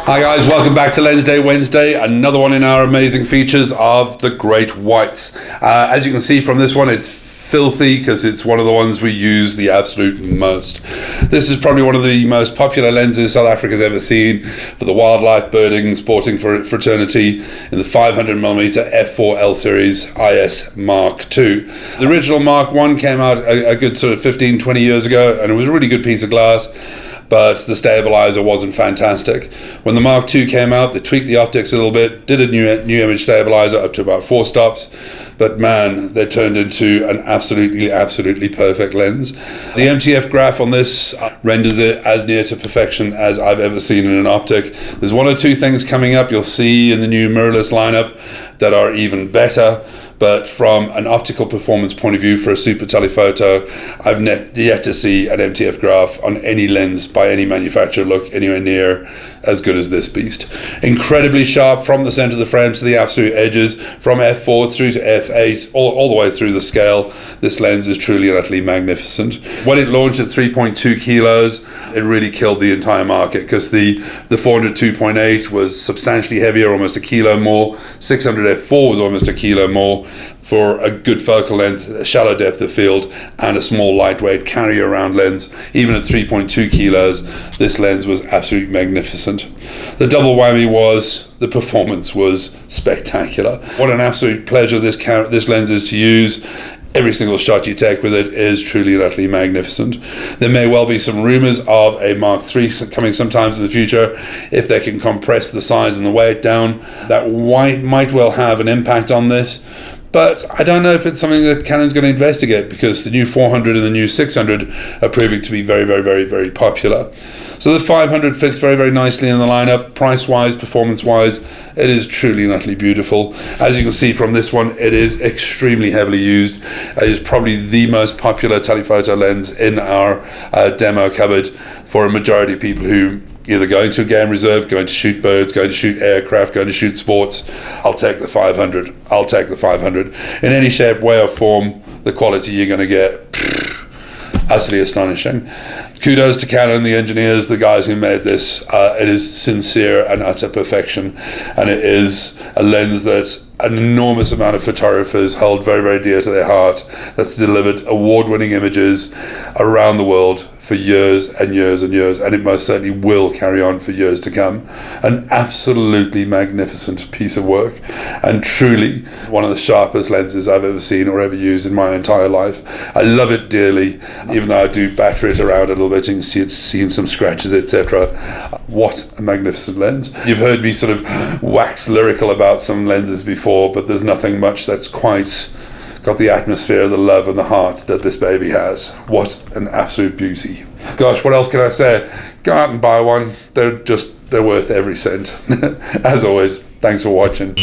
Hi guys, welcome back to Lensday Wednesday, another one in our amazing features of the great whites. As you can see from this one, it's filthy because it's one of the ones we use the absolute most. This is probably one of the most popular lenses South Africa's ever seen for the wildlife, birding, sporting fraternity in the 500mm f4 L series IS Mark II. The original Mark I came out a good sort of 15-20 years ago, and it was a really good piece of glass, but the stabilizer wasn't fantastic. When the Mark II came out, they tweaked the optics a little bit, did a new image stabilizer up to about 4 stops, but man, they turned into an absolutely perfect lens. The MTF graph on this renders it as near to perfection as I've ever seen in an optic. There's one or two things coming up you'll see in the new mirrorless lineup that are even better, but from an optical performance point of view for a super telephoto, I've yet to see an MTF graph on any lens by any manufacturer look anywhere near as good as this beast. Incredibly sharp from the center of the frame to the absolute edges, from f4 through to f8, all the way through the scale. This lens is truly and utterly magnificent. When it launched at 3.2 kilos, it really killed the entire market because the 400 2.8 was substantially heavier, almost a kilo more. 600 f4 was almost a kilo more for a good focal length, a shallow depth of field, and a small lightweight carry around lens. Even at 3.2 kilos, this lens was absolutely magnificent. The double whammy was the performance was spectacular. What an absolute pleasure this lens is to use. Every single shot you take with it is truly and utterly magnificent. There may well be some rumors of a Mark III coming sometimes in the future. If they can compress the size and the weight down, that might well have an impact on this. But I don't know if it's something that Canon's going to investigate, because the new 400 and the new 600 are proving to be very popular. So the 500 fits very nicely in the lineup. Price-wise, performance-wise, it is truly and utterly beautiful. As you can see from this one, it is extremely heavily used. It is probably the most popular telephoto lens in our demo cupboard for a majority of people who either going to a game reserve, going to shoot birds, going to shoot aircraft, going to shoot sports. I'll take the 500. I'll take the 500. In any shape, way or form, the quality you're going to get, utterly astonishing. Kudos to Canon, the engineers, the guys who made this. It is sincere and utter perfection, and it is a lens that an enormous amount of photographers hold very dear to their heart, that's delivered award-winning images around the world for years and years, and it most certainly will carry on for years to come. An absolutely magnificent piece of work, and truly one of the sharpest lenses I've ever seen or ever used in my entire life. I love it dearly, even though I do batter it around a little bit. You can see it's seen some scratches, etc. What a magnificent lens. You've heard me sort of wax lyrical about some lenses before, but there's nothing much that's quite got the atmosphere, the love and the heart that this baby has. What an absolute beauty. Gosh, what else can I say? Go out and buy one. They're worth every cent. As always, thanks for watching.